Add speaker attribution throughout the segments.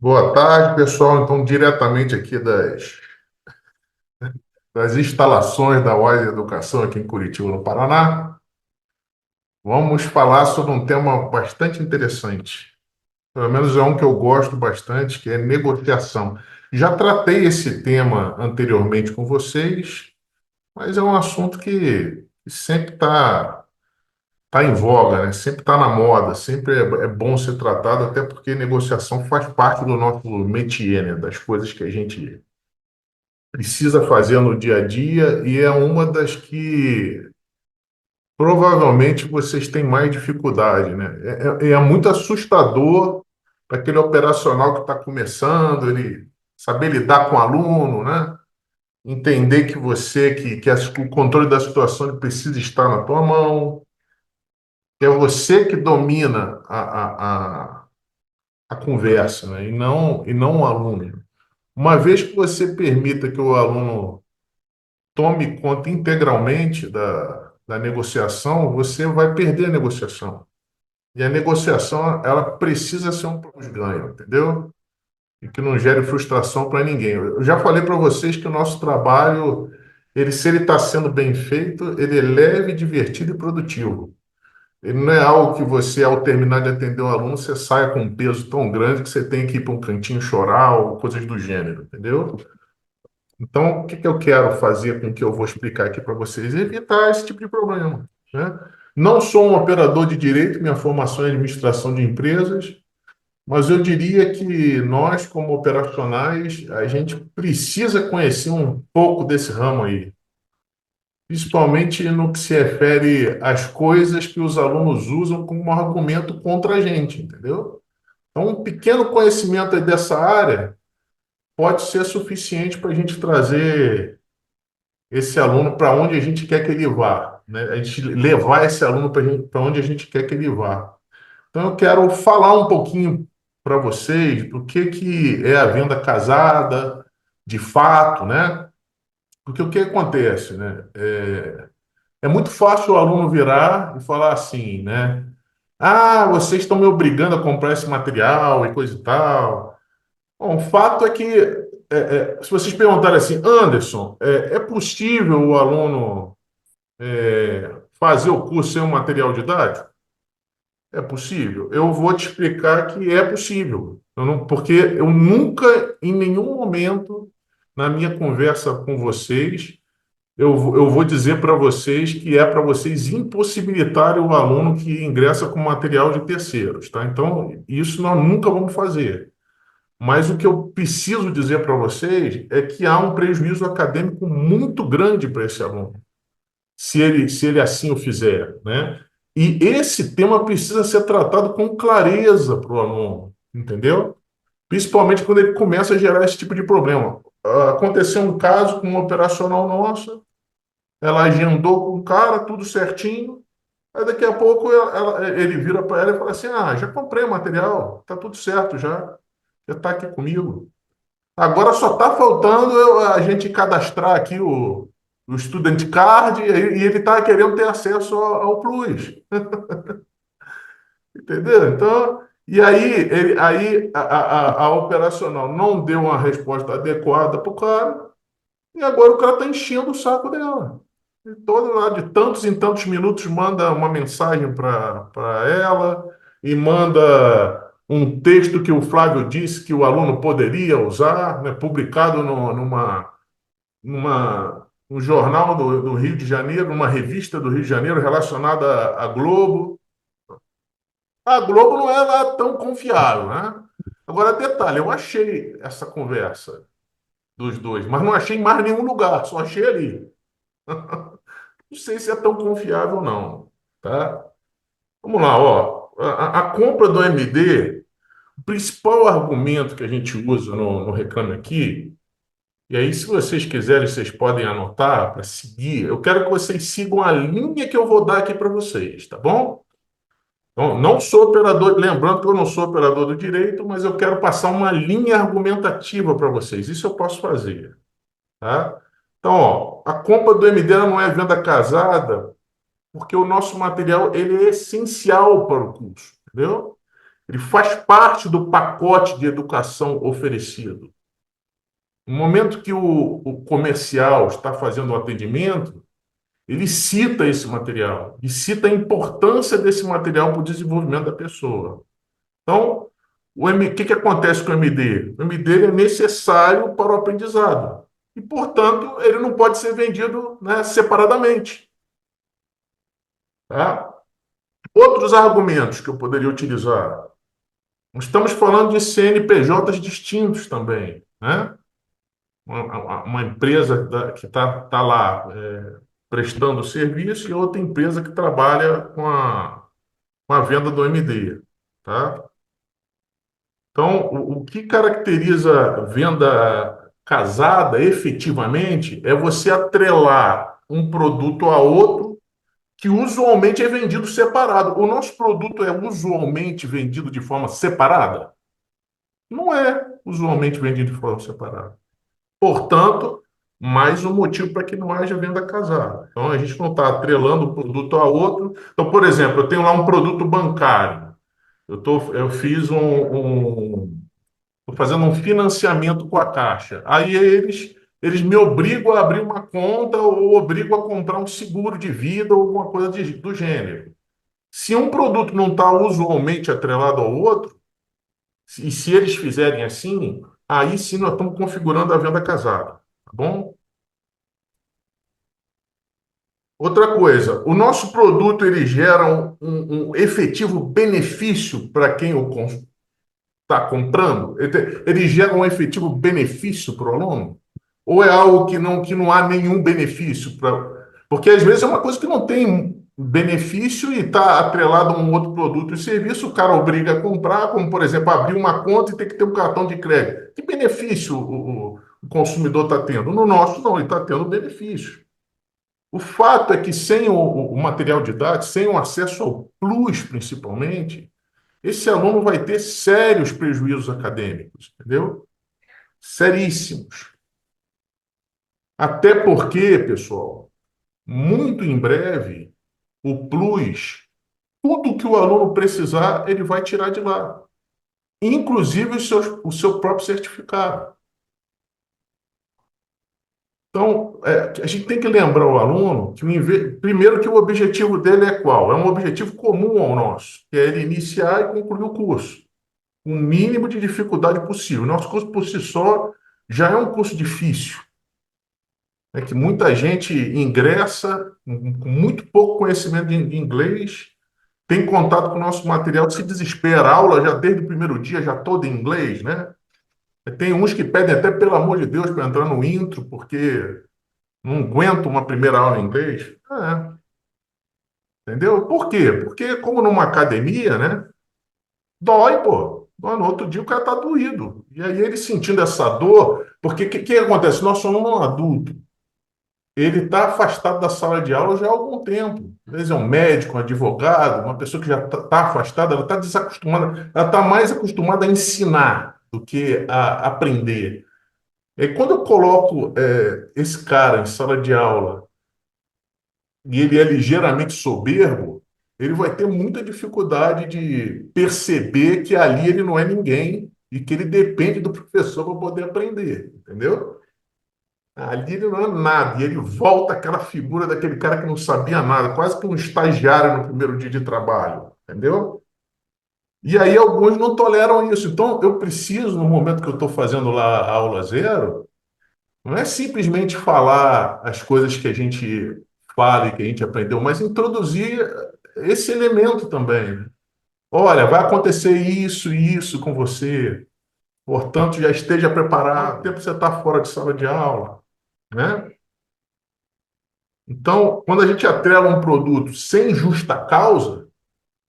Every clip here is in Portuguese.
Speaker 1: Boa tarde, pessoal. Então, diretamente aqui das instalações da UAS Educação aqui em Curitiba, no Paraná, vamos falar sobre um tema bastante interessante. Pelo menos é um que eu gosto bastante, que é negociação. Já tratei esse tema anteriormente com vocês, mas é um assunto que sempre tá em voga, né? Sempre está na moda, sempre é bom ser tratado, até porque negociação faz parte do nosso métier, né? Das coisas que a gente precisa fazer no dia a dia e é uma das que provavelmente vocês têm mais dificuldade, né? É muito assustador para aquele operacional que está começando, ele saber lidar com o aluno, né? Entender que o controle da situação ele precisa estar na tua mão, que é você que domina a conversa, né? E não o aluno. Uma vez que você permita que o aluno tome conta integralmente da negociação, você vai perder a negociação. E a negociação, ela precisa ser um pós-ganho, entendeu? E que não gere frustração para ninguém. Eu já falei para vocês que o nosso trabalho, se ele está sendo bem feito, ele é leve, divertido e produtivo. Ele não é algo que você, ao terminar de atender um aluno, você saia com um peso tão grande que você tem que ir para um cantinho chorar ou coisas do gênero, entendeu? Então, o que que eu quero fazer com o que eu vou explicar aqui para vocês? Evitar esse tipo de problema, né? Não sou um operador de direito, minha formação é em administração de empresas, mas eu diria que nós, como operacionais, a gente precisa conhecer um pouco desse ramo aí, principalmente no que se refere às coisas que os alunos usam como argumento contra a gente, entendeu? Então, um pequeno conhecimento aí dessa área pode ser suficiente para a gente trazer esse aluno para onde a gente quer que ele vá, né? A gente levar esse aluno para onde a gente quer que ele vá. Então, eu quero falar um pouquinho para vocês do que é a venda casada, de fato, né? Porque o que acontece, né? É muito fácil o aluno virar e falar assim, né? Ah, vocês estão me obrigando a comprar esse material e coisa e tal. Bom, o fato é que, se vocês perguntarem assim, Anderson, é possível o aluno fazer o curso sem um material didático? É possível. Eu vou te explicar que é possível. Porque eu nunca, em nenhum momento, na minha conversa com vocês, eu vou dizer para vocês que é para vocês impossibilitarem o aluno que ingressa com material de terceiros, tá? Então, isso nós nunca vamos fazer. Mas o que eu preciso dizer para vocês é que há um prejuízo acadêmico muito grande para esse aluno se ele assim o fizer, né? E esse tema precisa ser tratado com clareza para o aluno, entendeu? Principalmente quando ele começa a gerar esse tipo de problema. Aconteceu um caso com uma operacional nossa, ela agendou com o cara, tudo certinho, aí daqui a pouco ele vira para ela e fala assim: Ah, já comprei o material, tá tudo certo já está aqui comigo. Agora só está faltando a gente cadastrar aqui o Student Card e ele está querendo ter acesso ao Plus, entendeu? Então, e aí, a operacional não deu uma resposta adequada para o cara e agora o cara está enchendo o saco dela. E todo lá, de tantos em tantos minutos, manda uma mensagem para ela e manda um texto que o Flávio disse que o aluno poderia usar, né, publicado um jornal do Rio de Janeiro, uma revista do Rio de Janeiro relacionada à Globo. A Globo não é lá tão confiável, né? Agora, detalhe, eu achei essa conversa dos dois, mas não achei em mais nenhum lugar, só achei ali. Não sei se é tão confiável, não, tá? Vamos lá, ó. A compra do MD, o principal argumento que a gente usa no Reclame Aqui. E aí, se vocês quiserem, vocês podem anotar para seguir. Eu quero que vocês sigam a linha que eu vou dar aqui para vocês, tá bom? Então, não sou operador, lembrando que eu não sou operador do direito, mas eu quero passar uma linha argumentativa para vocês. Isso eu posso fazer, tá? Então, ó, a compra do MD ela não é venda casada, porque o nosso material ele é essencial para o curso, entendeu? Ele faz parte do pacote de educação oferecido. No momento que o comercial está fazendo o atendimento, ele cita esse material e cita a importância desse material para o desenvolvimento da pessoa. Então, o que acontece com o MD? O MD ele é necessário para o aprendizado e, portanto, ele não pode ser vendido, né, separadamente. Tá? Outros argumentos que eu poderia utilizar. Estamos falando de CNPJs distintos também, né? Uma empresa que está lá prestando serviço e outra empresa que trabalha com a venda do MD, tá? Então, o que caracteriza a venda casada efetivamente é você atrelar um produto a outro que usualmente é vendido separado. O nosso produto é usualmente vendido de forma separada? Não é usualmente vendido de forma separada. Portanto, mais um motivo para que não haja venda casada. Então, a gente não está atrelando um produto a outro. Então, por exemplo, eu tenho lá um produto bancário. Eu fiz tô fazendo um financiamento com a Caixa. Aí eles me obrigam a abrir uma conta ou obrigam a comprar um seguro de vida ou alguma coisa do gênero. Se um produto não está usualmente atrelado ao outro, e se eles fizerem assim, aí sim nós estamos configurando a venda casada, tá bom? Outra coisa, o nosso produto ele gera um efetivo benefício para quem o está comprando? Ele gera um efetivo benefício para o aluno? Ou é algo que não há nenhum benefício para. Porque às vezes é uma coisa que não tem benefício e está atrelado a um outro produto e serviço, o cara obriga a comprar, como por exemplo, abrir uma conta e ter que ter um cartão de crédito. Que benefício o consumidor está tendo? No nosso, não, ele está tendo benefício. O fato é que sem o material didático, sem o acesso ao Plus, principalmente, esse aluno vai ter sérios prejuízos acadêmicos, entendeu? Seríssimos. Até porque, pessoal, muito em breve, o Plus, tudo que o aluno precisar, ele vai tirar de lá, inclusive o seu próprio certificado. Então, a gente tem que lembrar o aluno que, primeiro, que o objetivo dele é qual? É um objetivo comum ao nosso, que é ele iniciar e concluir o curso, com o mínimo de dificuldade possível. Nosso curso, por si só, já é um curso difícil. É que muita gente ingressa com muito pouco conhecimento de inglês, tem contato com o nosso material, se desespera, a aula já desde o primeiro dia, já toda em inglês, né? Tem uns que pedem até, pelo amor de Deus, para entrar no intro, porque não aguentam uma primeira aula em inglês. Entendeu? Por quê? Porque, como numa academia, né? Dói, pô. Dói. No outro dia o cara tá doído. E aí ele sentindo essa dor, porque o que acontece? Nós somos um adulto. Ele está afastado da sala de aula já há algum tempo. Às vezes é um médico, um advogado, uma pessoa que já está afastada, ela está desacostumada, ela está mais acostumada a ensinar do que a aprender. E quando eu coloco esse cara em sala de aula e ele é ligeiramente soberbo, ele vai ter muita dificuldade de perceber que ali ele não é ninguém e que ele depende do professor para poder aprender, entendeu? Ali ele não é nada, e ele volta àquela figura daquele cara que não sabia nada, quase que um estagiário no primeiro dia de trabalho, entendeu? E aí alguns não toleram isso. Então eu preciso, no momento que eu estou fazendo lá a aula zero, não é simplesmente falar as coisas que a gente fala e que a gente aprendeu, mas introduzir esse elemento também, né? Olha, vai acontecer isso e isso com você, portanto já esteja preparado. Quanto tempo você está fora de sala de aula, né? Então, quando a gente atrela um produto sem justa causa,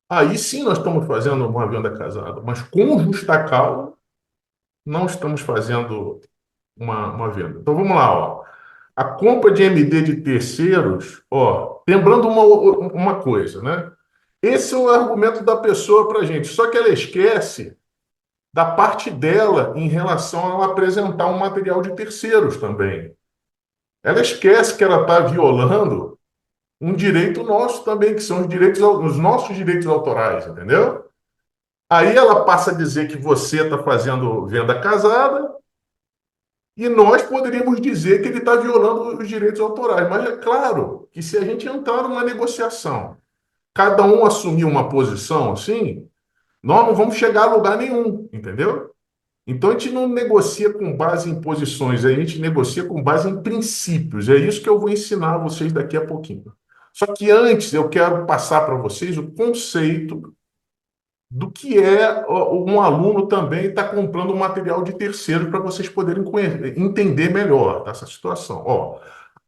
Speaker 1: aí sim nós estamos fazendo uma venda casada. Mas com justa causa, não estamos fazendo uma venda. Então vamos lá, ó. A compra de MD de terceiros, ó, lembrando uma coisa, né? Esse é o argumento da pessoa para a gente, só que ela esquece da parte dela em relação a ela apresentar um material de terceiros também. Ela esquece que ela está violando um direito nosso também, que são os nossos direitos autorais, entendeu? Aí ela passa a dizer que você está fazendo venda casada e nós poderíamos dizer que ele está violando os direitos autorais. Mas é claro que se a gente entrar numa negociação, cada um assumir uma posição assim, nós não vamos chegar a lugar nenhum, entendeu? Então a gente não negocia com base em posições, a gente negocia com base em princípios. É isso que eu vou ensinar a vocês daqui a pouquinho. Só que antes eu quero passar para vocês o conceito do que é um aluno também estar comprando material de terceiro para vocês poderem entender melhor essa situação. Ó,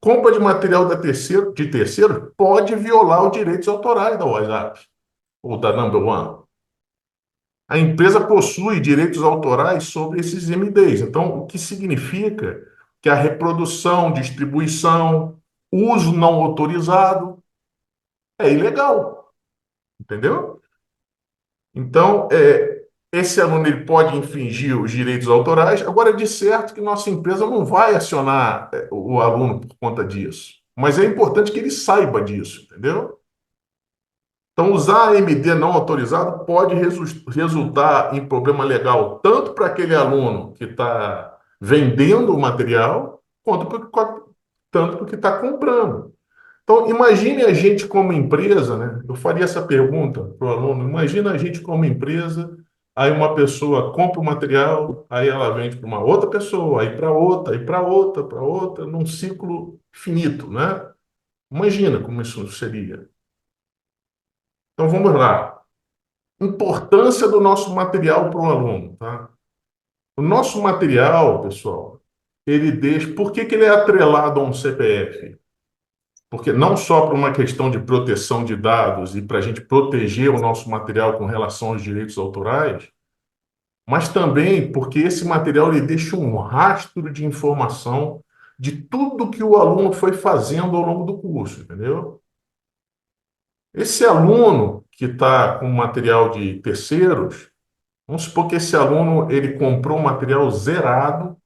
Speaker 1: compra de material de terceiro pode violar os direitos autorais da WhatsApp ou da Number One. A empresa possui direitos autorais sobre esses MDs. Então, o que significa que a reprodução, distribuição, uso não autorizado é ilegal, entendeu? Então, esse aluno ele pode infringir os direitos autorais. Agora, de certo que nossa empresa não vai acionar o aluno por conta disso. Mas é importante que ele saiba disso, entendeu? Então, usar AMD não autorizado pode resultar em problema legal tanto para aquele aluno que está vendendo o material, quanto tanto para o que está comprando. Então, imagine a gente como empresa, né? Eu faria essa pergunta para o aluno. Imagina a gente como empresa, aí uma pessoa compra o material, aí ela vende para uma outra pessoa, aí para outra, para outra, num ciclo finito, né? Imagina como isso seria. Então, vamos lá. Importância do nosso material para o aluno, tá? O nosso material, pessoal, ele deixa. Por que que ele é atrelado a um CPF? Porque não só por uma questão de proteção de dados e para a gente proteger o nosso material com relação aos direitos autorais, mas também porque esse material ele deixa um rastro de informação de tudo que o aluno foi fazendo ao longo do curso, entendeu? Esse aluno que está com material de terceiros, vamos supor que esse aluno ele comprou um material zerado,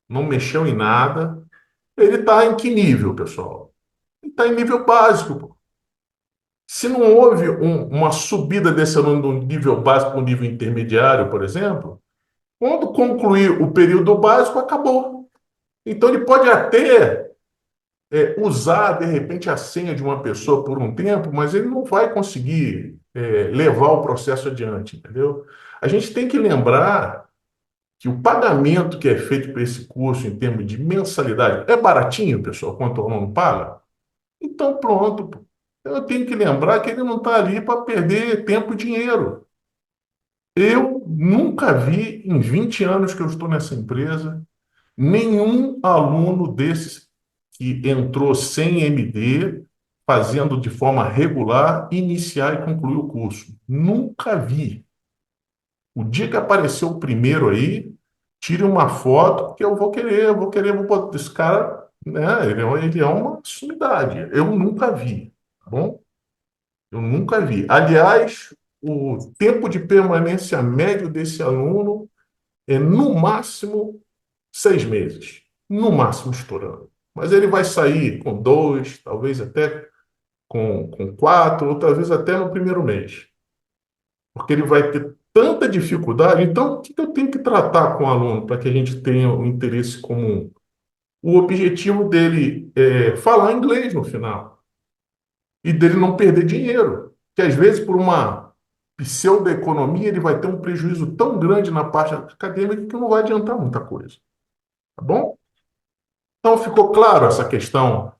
Speaker 1: não mexeu em nada. Ele está em que nível, pessoal? Ele está em nível básico. Pô. Se não houve uma subida desse aluno do nível básico para o nível intermediário, por exemplo, quando concluir o período básico, acabou. Então ele pode até usar, de repente, a senha de uma pessoa por um tempo, mas ele não vai conseguir levar o processo adiante, entendeu? A gente tem que lembrar que o pagamento que é feito por esse curso em termos de mensalidade é baratinho, pessoal, quanto o aluno paga? Então, pronto. Pô. Eu tenho que lembrar que ele não está ali para perder tempo e dinheiro. Eu nunca vi, em 20 anos que eu estou nessa empresa, nenhum aluno desses que entrou sem MD, fazendo de forma regular, iniciar e concluir o curso. Nunca vi. O dia que apareceu o primeiro aí, tire uma foto, que vou botar esse cara, né? Ele é uma sumidade. Eu nunca vi, tá bom? Eu nunca vi. Aliás, o tempo de permanência médio desse aluno é no máximo 6 meses, no máximo estourando. Mas ele vai sair com dois, talvez até com quatro, ou talvez até no primeiro mês. Porque ele vai ter tanta dificuldade. Então, o que eu tenho que tratar com o aluno para que a gente tenha um interesse comum? O objetivo dele é falar inglês no final e dele não perder dinheiro. Que às vezes, por uma pseudoeconomia, ele vai ter um prejuízo tão grande na parte acadêmica que não vai adiantar muita coisa. Tá bom? Então, ficou claro essa questão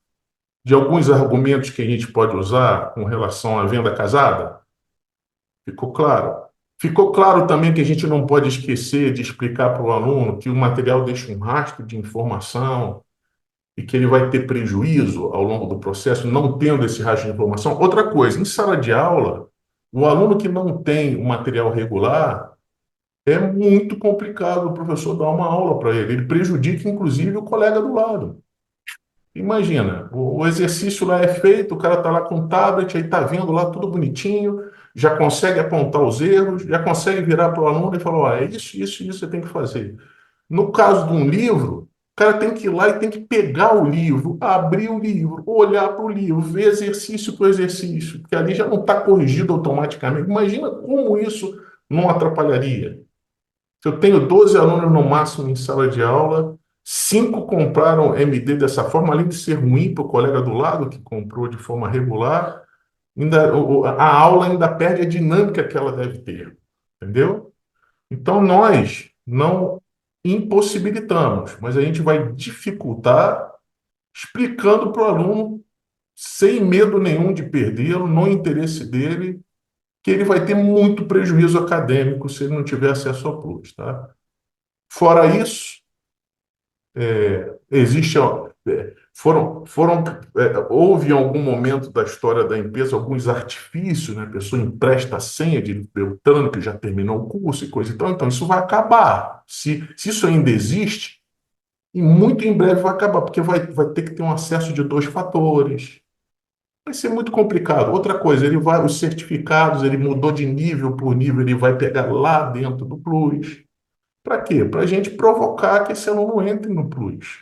Speaker 1: de alguns argumentos que a gente pode usar com relação à venda casada? Ficou claro? Ficou claro também que a gente não pode esquecer de explicar para o aluno que o material deixa um rastro de informação e que ele vai ter prejuízo ao longo do processo não tendo esse rastro de informação. Outra coisa, em sala de aula, o aluno que não tem o material regular, é muito complicado o professor dar uma aula para ele. Ele prejudica, inclusive, o colega do lado. Imagina, o exercício lá é feito, o cara está lá com o tablet, aí está vendo lá tudo bonitinho, já consegue apontar os erros, já consegue virar para o aluno e falar, ó, é isso você tem que fazer. No caso de um livro, o cara tem que ir lá e tem que pegar o livro, abrir o livro, olhar para o livro, ver exercício por exercício, porque ali já não está corrigido automaticamente. Imagina como isso não atrapalharia. Se eu tenho 12 alunos no máximo em sala de aula, cinco compraram MD dessa forma, além de ser ruim para o colega do lado que comprou de forma regular, ainda, a aula ainda perde a dinâmica que ela deve ter. Entendeu? Então, nós não impossibilitamos, mas a gente vai dificultar explicando para o aluno, sem medo nenhum de perdê-lo, no interesse dele, que ele vai ter muito prejuízo acadêmico se ele não tiver acesso ao Plus, tá? Fora isso, existe, ó, houve em algum momento da história da empresa alguns artifícios, né? A pessoa empresta a senha de Beltrano, que já terminou o curso e coisa e tal. Então, isso vai acabar. Se isso ainda existe, e muito em breve vai acabar, porque vai ter que ter um acesso de dois fatores. Vai ser muito complicado. Outra coisa, os certificados, ele mudou de nível por nível, ele vai pegar lá dentro do Plus. Para quê? Para a gente provocar que esse aluno entre no Plus.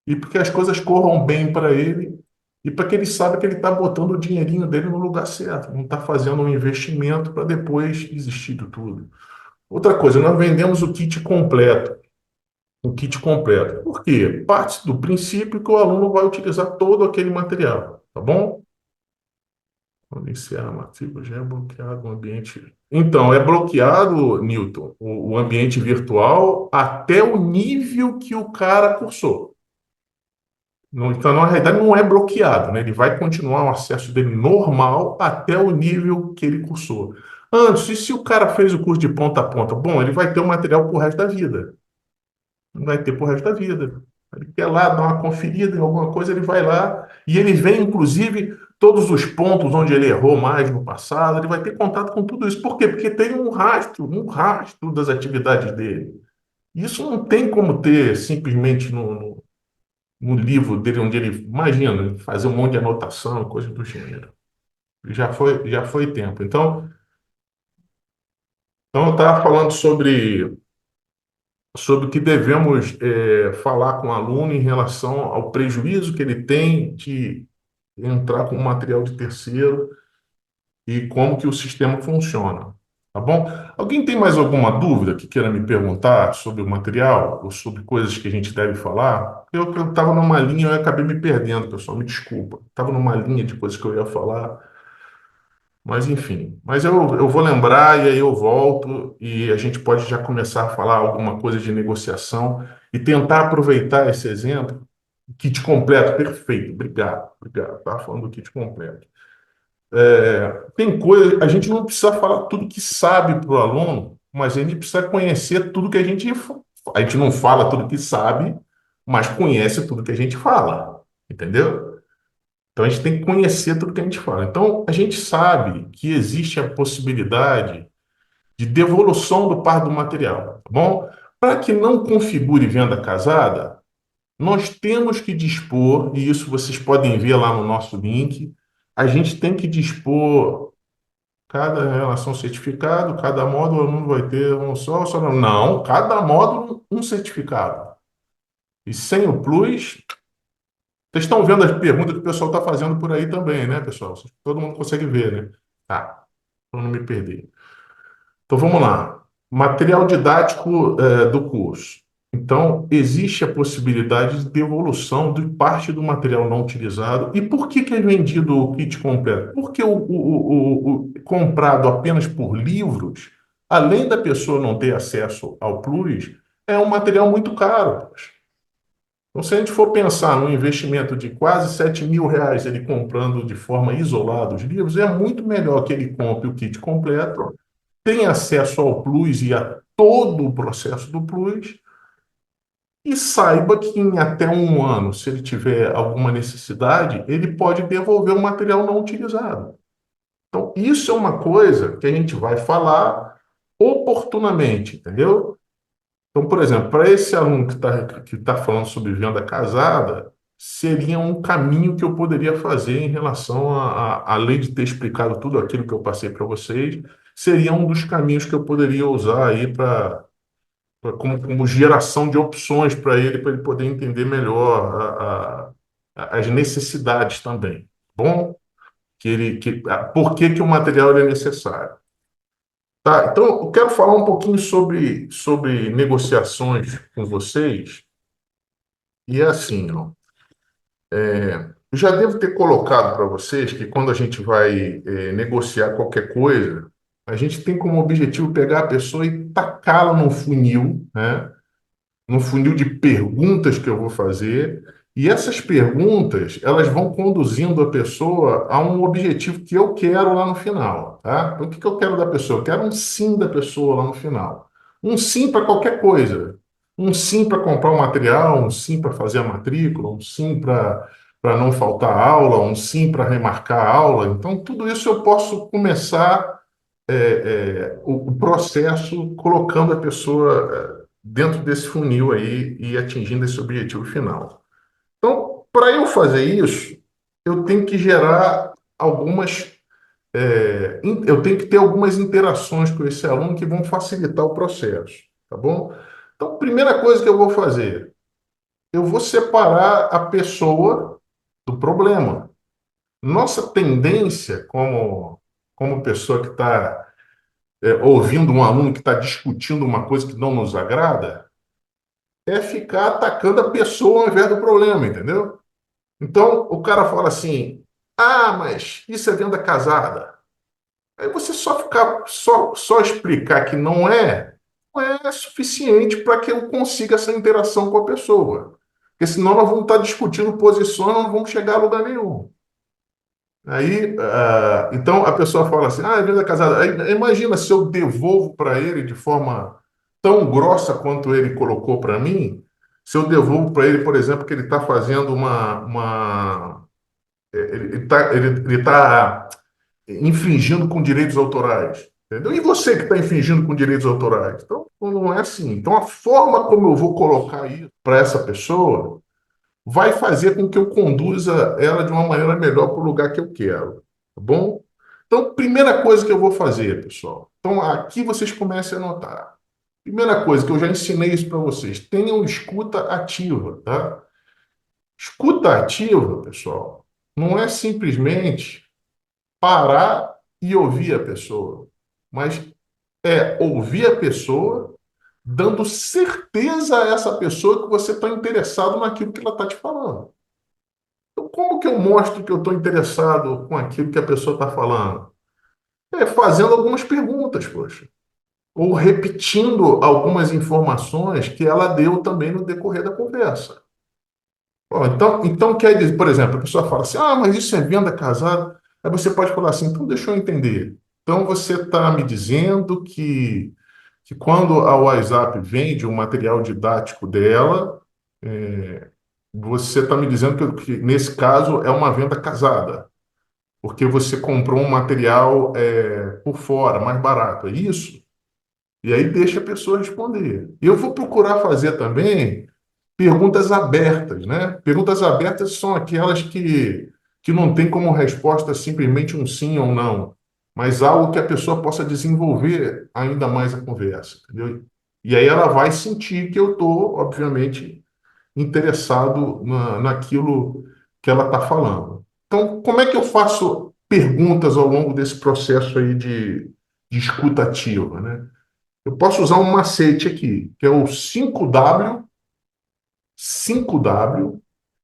Speaker 1: E porque as coisas corram bem para ele e para que ele saiba que ele está botando o dinheirinho dele no lugar certo, não está fazendo um investimento para depois desistir de tudo. Outra coisa, nós vendemos o kit completo. O kit completo. Por quê? Parte do princípio que o aluno vai utilizar todo aquele material, tá bom? Quando iniciar a matrícula, já é bloqueado o ambiente. Então, é bloqueado, Newton, o ambiente virtual até o nível que o cara cursou. Então, na realidade, não é bloqueado, né? Ele vai continuar o acesso dele normal até o nível que ele cursou. Antes, e se o cara fez o curso de ponta a ponta? Bom, ele vai ter o material pro resto da vida. Não vai ter pro resto da vida. Ele quer lá dar uma conferida em alguma coisa, ele vai lá e ele vê, inclusive, todos os pontos onde ele errou mais no passado, ele vai ter contato com tudo isso. Por quê? Porque tem um rastro das atividades dele. Isso não tem como ter simplesmente no livro dele, onde ele, imagina, fazer um monte de anotação, coisa do gênero. Já foi tempo. Então eu estava falando sobre o que devemos falar com o aluno em relação ao prejuízo que ele tem de entrar com material de terceiro e como que o sistema funciona. Tá bom? Alguém tem mais alguma dúvida que queira me perguntar sobre o material ou sobre coisas que a gente deve falar? Eu estava numa linha, eu acabei me perdendo, pessoal, me desculpa. Estava numa linha de coisas que eu ia falar, mas enfim. Mas eu vou lembrar e aí eu volto e a gente pode já começar a falar alguma coisa de negociação e tentar aproveitar esse exemplo. Kit completo, perfeito, obrigado, obrigado. Estava falando do kit completo. Tem coisa, a gente não precisa falar tudo que sabe para o aluno, mas a gente precisa conhecer tudo que a gente não fala tudo que sabe, mas conhece tudo que a gente fala, entendeu? Então a gente tem que conhecer tudo que a gente fala. Então a gente sabe que existe a possibilidade de devolução do par do material, tá bom? Para que não configure venda casada, nós temos que dispor, e isso vocês podem ver lá no nosso link, a gente tem que dispor cada relação certificado, cada módulo o aluno vai ter um só não. Não, cada módulo um certificado. E sem o Plus, vocês estão vendo as perguntas que o pessoal está fazendo por aí também, né, pessoal? Todo mundo consegue ver, né? Tá, para não me perder. Então vamos lá. Material didático do curso. Então, existe a possibilidade de devolução de parte do material não utilizado. E por que que é vendido o kit completo? Porque o comprado apenas por livros, além da pessoa não ter acesso ao Plus, é um material muito caro. Poxa. Então, se a gente for pensar num investimento de quase R$ 7.000 ele comprando de forma isolada os livros, é muito melhor que ele compre o kit completo, tem acesso ao Plus e a todo o processo do Plus, e saiba que em até um ano, se ele tiver alguma necessidade, ele pode devolver o material não utilizado. Então, isso é uma coisa que a gente vai falar oportunamente, entendeu? Então, por exemplo, para esse aluno que tá falando sobre venda casada, seria um caminho que eu poderia fazer em relação além de ter explicado tudo aquilo que eu passei para vocês, seria um dos caminhos que eu poderia usar aí como geração de opções para ele poder entender melhor as necessidades também. Bom, por que que o material ele é necessário? Tá, então eu quero falar um pouquinho sobre negociações com vocês. E é assim, ó, eu já devo ter colocado para vocês que quando a gente vai negociar qualquer coisa, a gente tem como objetivo pegar a pessoa e tacá-la num funil, né? Num funil de perguntas que eu vou fazer, e essas perguntas, elas vão conduzindo a pessoa a um objetivo que eu quero lá no final, tá? Então, o que que eu quero da pessoa? Eu quero um sim da pessoa lá no final. Um sim para qualquer coisa. Um sim para comprar o material, um sim para fazer a matrícula, um sim para não faltar aula, um sim para remarcar a aula. Então, tudo isso eu posso começar o processo colocando a pessoa dentro desse funil aí e atingindo esse objetivo final. Então, para eu fazer isso, eu tenho que gerar algumas, eu tenho que ter algumas interações com esse aluno que vão facilitar o processo, tá bom? Então, a primeira coisa que eu vou fazer, eu vou separar a pessoa do problema. Nossa tendência como pessoa que está ouvindo um aluno que está discutindo uma coisa que não nos agrada, é ficar atacando a pessoa ao invés do problema, entendeu? Então, o cara fala assim: ah, mas isso é venda casada. Aí você só ficar, só explicar que não é suficiente para que eu consiga essa interação com a pessoa. Porque senão nós vamos estar discutindo posições, não vamos chegar a lugar nenhum. Aí, então a pessoa fala assim: ah, é venda casada. Aí, imagina se eu devolvo para ele de forma tão grossa quanto ele colocou para mim, se eu devolvo para ele, por exemplo, que ele está fazendo ele tá infringindo com direitos autorais. Entendeu? E você que está infringindo com direitos autorais? Então, não é assim. Então, a forma como eu vou colocar isso para essa pessoa vai fazer com que eu conduza ela de uma maneira melhor para o lugar que eu quero, tá bom? Então, primeira coisa que eu vou fazer, pessoal. Então, aqui vocês comecem a anotar. Primeira coisa que eu já ensinei isso para vocês, tenham escuta ativa, tá? Escuta ativa, pessoal, não é simplesmente parar e ouvir a pessoa, mas é ouvir a pessoa dando certeza a essa pessoa que você está interessado naquilo que ela está te falando. Então, como que eu mostro que eu estou interessado com aquilo que a pessoa está falando? É fazendo algumas perguntas, poxa. Ou repetindo algumas informações que ela deu também no decorrer da conversa. Bom, então quer dizer, por exemplo, a pessoa fala assim, ah, mas isso é venda casada. Aí você pode falar assim, então deixa eu entender. Então você está me dizendo que quando a WhatsApp vende o material didático dela, é, você está me dizendo que nesse caso é uma venda casada, porque você comprou um material por fora, mais barato, é isso? E aí deixa a pessoa responder. E eu vou procurar fazer também perguntas abertas, né? Perguntas abertas são aquelas que não tem como resposta simplesmente um sim ou não, mas algo que a pessoa possa desenvolver ainda mais a conversa, entendeu? E aí ela vai sentir que eu estou, obviamente, interessado naquilo que ela está falando. Então, como é que eu faço perguntas ao longo desse processo aí de escuta ativa, né? Eu posso usar um macete aqui, que é o 5W,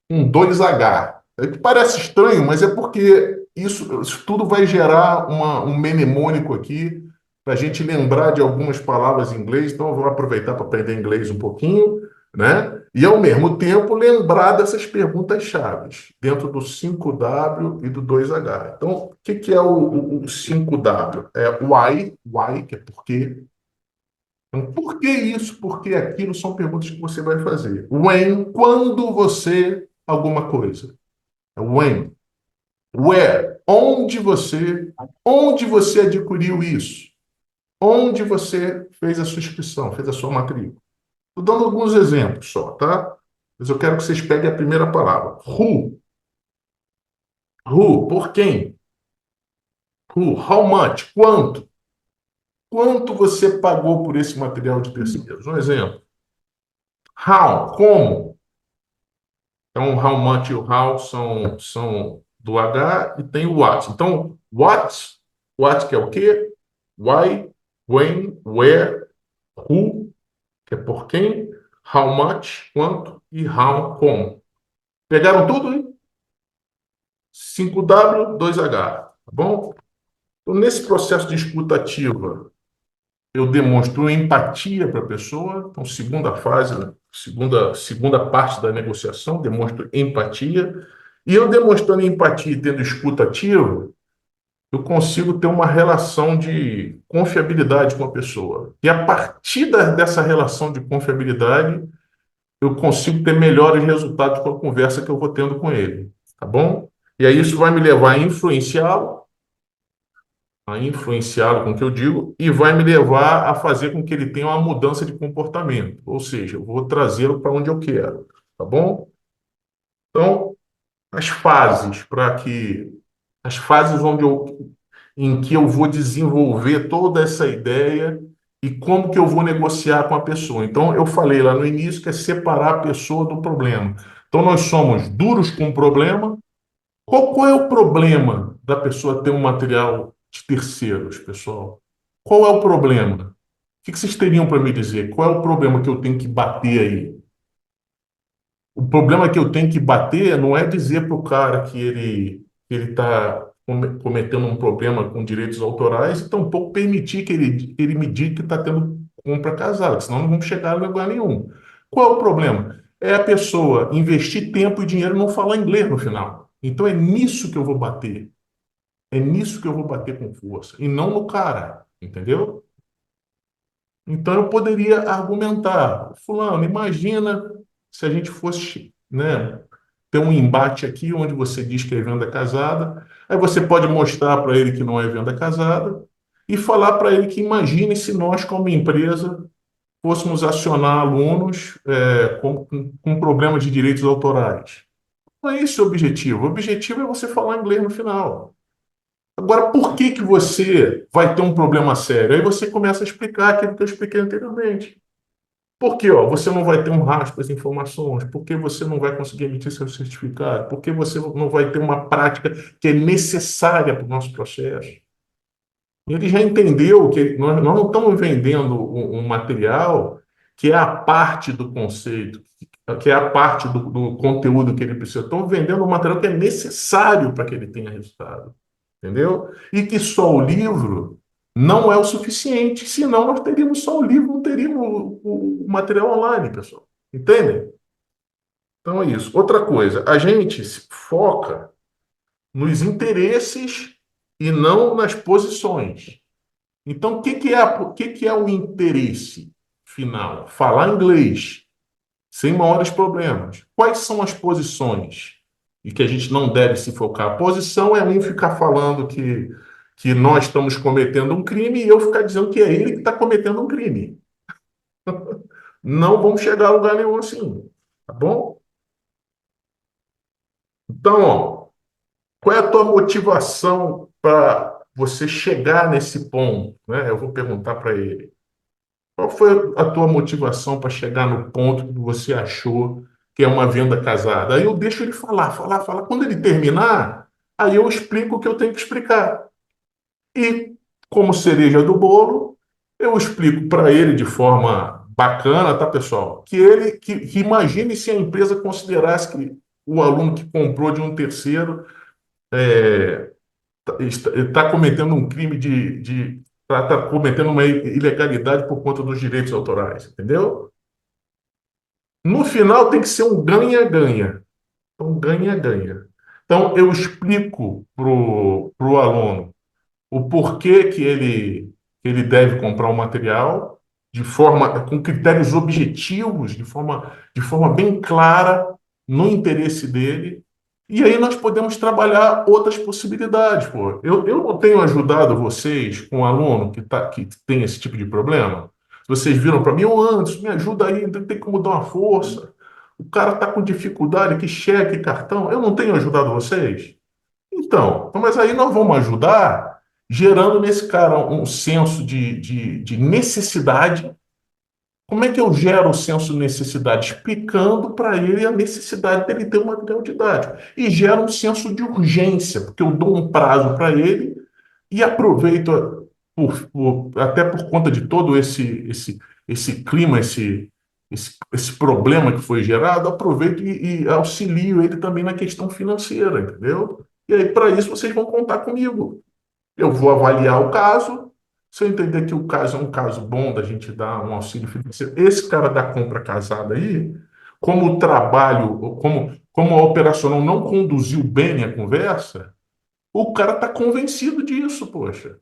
Speaker 1: um 2H. É que parece estranho, mas é porque isso tudo vai gerar um mnemônico aqui para a gente lembrar de algumas palavras em inglês. Então, eu vou aproveitar para aprender inglês um pouquinho, né? E, ao mesmo tempo, lembrar dessas perguntas chaves dentro do 5W e do 2H. Então, o que que é o 5W? É why, que é por quê. Então, por que isso? Por que aquilo? São perguntas que você vai fazer. When, quando você, alguma coisa. When, where, onde você adquiriu isso? Onde você fez a sua inscrição, fez a sua matrícula? Estou dando alguns exemplos só, tá? Mas eu quero que vocês peguem a primeira palavra. Who, por quem? Who, how much, quanto? Quanto você pagou por esse material de terceiros? Um exemplo. How, como? Então, how much e o how são do H e tem o what. Então, what que é o quê? Why, when, where, who, que é por quem, how much, quanto e how, como. Pegaram tudo, hein? 5W, 2H, tá bom? Então, nesse processo de escuta ativa, eu demonstro empatia para a pessoa. Então, segunda fase, né? Segunda parte da negociação, demonstro empatia. E eu demonstrando empatia e tendo escuta ativa, eu consigo ter uma relação de confiabilidade com a pessoa. E a partir dessa relação de confiabilidade, eu consigo ter melhores resultados com a conversa que eu vou tendo com ele, tá bom? E aí isso vai me levar a influenciá-lo com o que eu digo, e vai me levar a fazer com que ele tenha uma mudança de comportamento. Ou seja, eu vou trazê-lo para onde eu quero, tá bom? Então, as fases para que as fases em que eu vou desenvolver toda essa ideia e como que eu vou negociar com a pessoa. Então, eu falei lá no início que é separar a pessoa do problema. Então, nós somos duros com o problema. Qual é o problema da pessoa ter um material de terceiros, pessoal? Qual é o problema? O que vocês teriam para me dizer? Qual é o problema que eu tenho que bater aí? O problema que eu tenho que bater não é dizer para o cara que ele está cometendo um problema com direitos autorais e tampouco permitir que ele me diga que está tendo compra casada, senão não vamos chegar a lugar nenhum. Qual é o problema? É a pessoa investir tempo e dinheiro e não falar inglês no final. Então é nisso que eu vou bater. É nisso que eu vou bater com força. E não no cara, entendeu? Então eu poderia argumentar, fulano, imagina se a gente fosse, né, ter um embate aqui onde você diz que é venda casada, aí você pode mostrar para ele que não é venda casada e falar para ele que imagine se nós, como empresa, fôssemos acionar alunos com problemas de direitos autorais. Não é esse o objetivo. O objetivo é você falar inglês no final. Agora, por que que você vai ter um problema sério? Aí você começa a explicar aquilo que eu expliquei anteriormente. Por que, ó, você não vai ter um rastro das informações? Por que você não vai conseguir emitir seu certificado? Por que você não vai ter uma prática que é necessária para o nosso processo? Ele já entendeu que nós não estamos vendendo um material que é a parte do conceito, que é a parte do conteúdo que ele precisa. Estamos vendendo um material que é necessário para que ele tenha resultado. Entendeu? E que só o livro não é o suficiente, senão nós teríamos só o livro, não teríamos o material online, pessoal. Entendem? Então é isso. Outra coisa, a gente se foca nos interesses e não nas posições. Então, o que que é o interesse final? Falar inglês, sem maiores problemas. Quais são as posições? E que a gente não deve se focar. A posição é um ficar falando que nós estamos cometendo um crime e eu ficar dizendo que é ele que está cometendo um crime. Não vamos chegar a lugar nenhum assim. Tá bom? Então, ó, qual é a tua motivação para você chegar nesse ponto, né? Eu vou perguntar para ele. Qual foi a tua motivação para chegar no ponto que você achou que é uma venda casada? Aí eu deixo ele falar, falar, falar. Quando ele terminar, aí eu explico o que eu tenho que explicar. E, como cereja do bolo, eu explico para ele de forma bacana, tá, pessoal? Que imagine se a empresa considerasse que o aluno que comprou de um terceiro está cometendo um crime tá cometendo uma ilegalidade por conta dos direitos autorais, entendeu? No final tem que ser um ganha-ganha. Então, ganha-ganha. Então, eu explico pro aluno o porquê que ele deve comprar o material com critérios objetivos, de forma bem clara, no interesse dele. E aí nós podemos trabalhar outras possibilidades, pô. Eu não tenho ajudado vocês com um aluno que tem esse tipo de problema. Vocês viram para mim, ô Anderson, me ajuda aí, tem como dar uma força. O cara está com dificuldade, que cheque, cartão. Eu não tenho ajudado vocês? Então, mas aí nós vamos ajudar gerando nesse cara um senso de necessidade. Como é que eu gero o senso de necessidade? Explicando para ele a necessidade dele ter um material didático. E gera um senso de urgência, porque eu dou um prazo para ele e aproveito. até por conta de todo esse clima, esse problema que foi gerado, aproveito e auxilio ele também na questão financeira, entendeu? E aí, para isso, vocês vão contar comigo. Eu vou avaliar o caso. Se eu entender que o caso é um caso bom da gente dar um auxílio financeiro, esse cara da compra casada aí, como o trabalho, como a operacional não conduziu bem a conversa, o cara está convencido disso, poxa.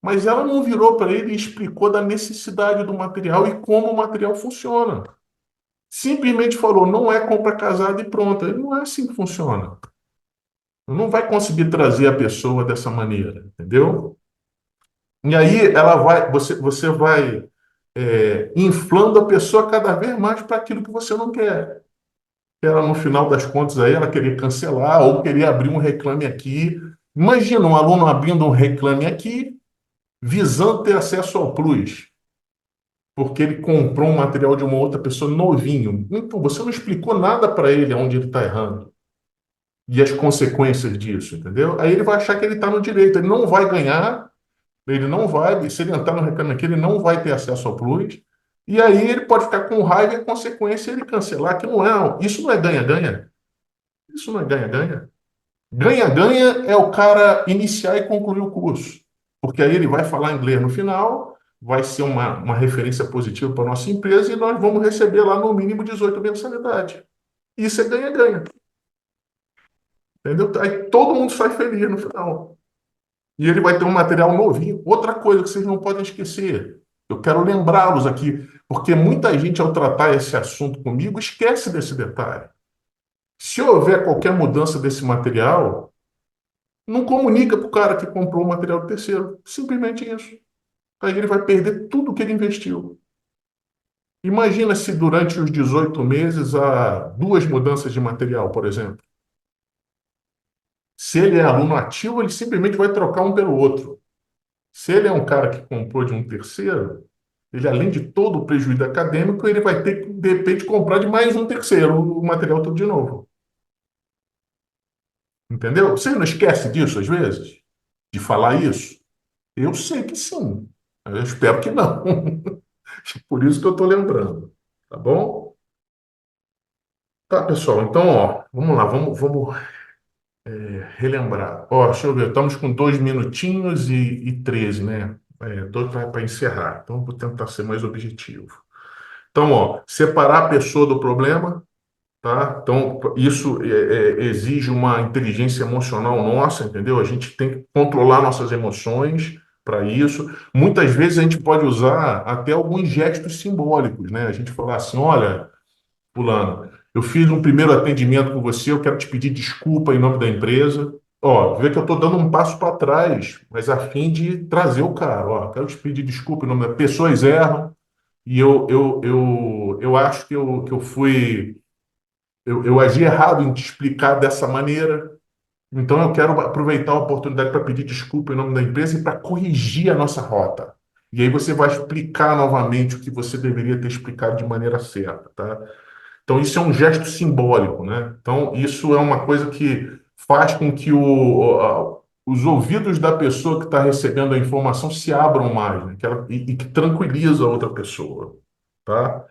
Speaker 1: Mas ela não virou para ele e explicou da necessidade do material e como o material funciona. Simplesmente falou, não é compra casada e pronto. Não é assim que funciona. Não vai conseguir trazer a pessoa dessa maneira, entendeu? E aí você vai inflando a pessoa cada vez mais para aquilo que você não quer. Ela, no final das contas, aí, ela queria cancelar ou queria abrir um reclame aqui. Imagina um aluno abrindo um reclame aqui, visando ter acesso ao Plus, porque ele comprou um material de uma outra pessoa novinho. Então, você não explicou nada para ele onde ele está errando e as consequências disso, entendeu? Aí ele vai achar que ele está no direito, ele não vai ganhar. Ele não vai, se ele entrar no Reclame Aqui, ele não vai ter acesso ao Plus. E aí ele pode ficar com raiva e a consequência é ele cancelar, que não é, isso não é ganha-ganha. Isso não é ganha-ganha. Ganha-ganha é o cara iniciar e concluir o curso. Porque aí ele vai falar inglês no final, vai ser uma referência positiva para a nossa empresa e nós vamos receber lá no mínimo 18 mensalidades. Isso é ganha-ganha. Entendeu? Aí todo mundo sai feliz no final. E ele vai ter um material novinho. Outra coisa que vocês não podem esquecer, eu quero lembrá-los aqui, porque muita gente, ao tratar esse assunto comigo, esquece desse detalhe. Se houver qualquer mudança desse material, não comunica para o cara que comprou o material do terceiro. Simplesmente isso. Aí ele vai perder tudo que ele investiu. Imagina se durante os 18 meses há duas mudanças de material, por exemplo. Se ele é aluno ativo, ele simplesmente vai trocar um pelo outro. Se ele é um cara que comprou de um terceiro, ele, além de todo o prejuízo acadêmico, ele vai ter que, de repente, comprar de mais um terceiro o material todo de novo. Entendeu? Você não esquece disso, às vezes? De falar isso? Eu sei que sim. Eu espero que não. Por isso que eu estou lembrando. Tá bom? Tá, pessoal. Então, ó, vamos lá, vamos relembrar. Ó, deixa eu ver, estamos com 2 minutinhos e 13, né? Dois para encerrar. Então, vou tentar ser mais objetivo. Então, ó, separar a pessoa do problema, tá? Então, isso exige uma inteligência emocional nossa, entendeu? A gente tem que controlar nossas emoções para isso. Muitas vezes a gente pode usar até alguns gestos simbólicos, né? A gente falar assim, olha, fulano, eu fiz um primeiro atendimento com você, eu quero te pedir desculpa em nome da empresa. Ó, vê que eu estou dando um passo para trás, mas a fim de trazer o cara. Ó, quero te pedir desculpa em nome da... Pessoas erram, e eu acho que eu fui. Eu agi errado em te explicar dessa maneira. Então eu quero aproveitar a oportunidade para pedir desculpa em nome da empresa e para corrigir a nossa rota. E aí você vai explicar novamente o que você deveria ter explicado de maneira certa, tá? Então isso é um gesto simbólico, né? Então isso é uma coisa que faz com que os ouvidos da pessoa que está recebendo a informação se abram mais, né? E que tranquiliza a outra pessoa, tá?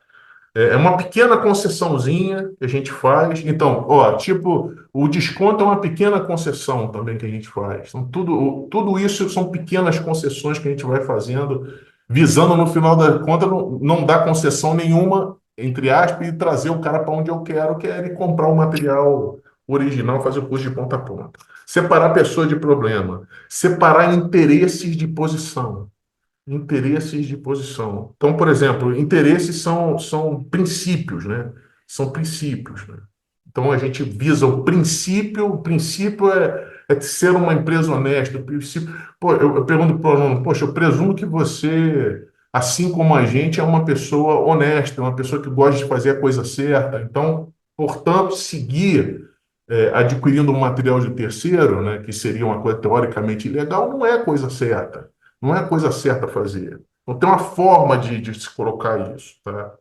Speaker 1: É uma pequena concessãozinha que a gente faz. Então, ó, tipo, o desconto é uma pequena concessão também que a gente faz. Então, tudo isso são pequenas concessões que a gente vai fazendo, visando no final da conta não dar concessão nenhuma, entre aspas, e trazer o cara para onde eu quero, que é ele comprar o material original, fazer o curso de ponta a ponta. Separar pessoa de problema, separar interesses de posição. Interesses de posição. Então, por exemplo, interesses são princípios, né? São princípios, né? Então, a gente visa o princípio é de ser uma empresa honesta. O princípio, pô, eu pergunto para o aluno, poxa, eu presumo que você, assim como a gente, é uma pessoa honesta, uma pessoa que gosta de fazer a coisa certa. Então, portanto, seguir adquirindo um material de terceiro, né, que seria uma coisa teoricamente ilegal, não é coisa certa. Não é a coisa certa a fazer. Então tem uma forma de se colocar isso, tá?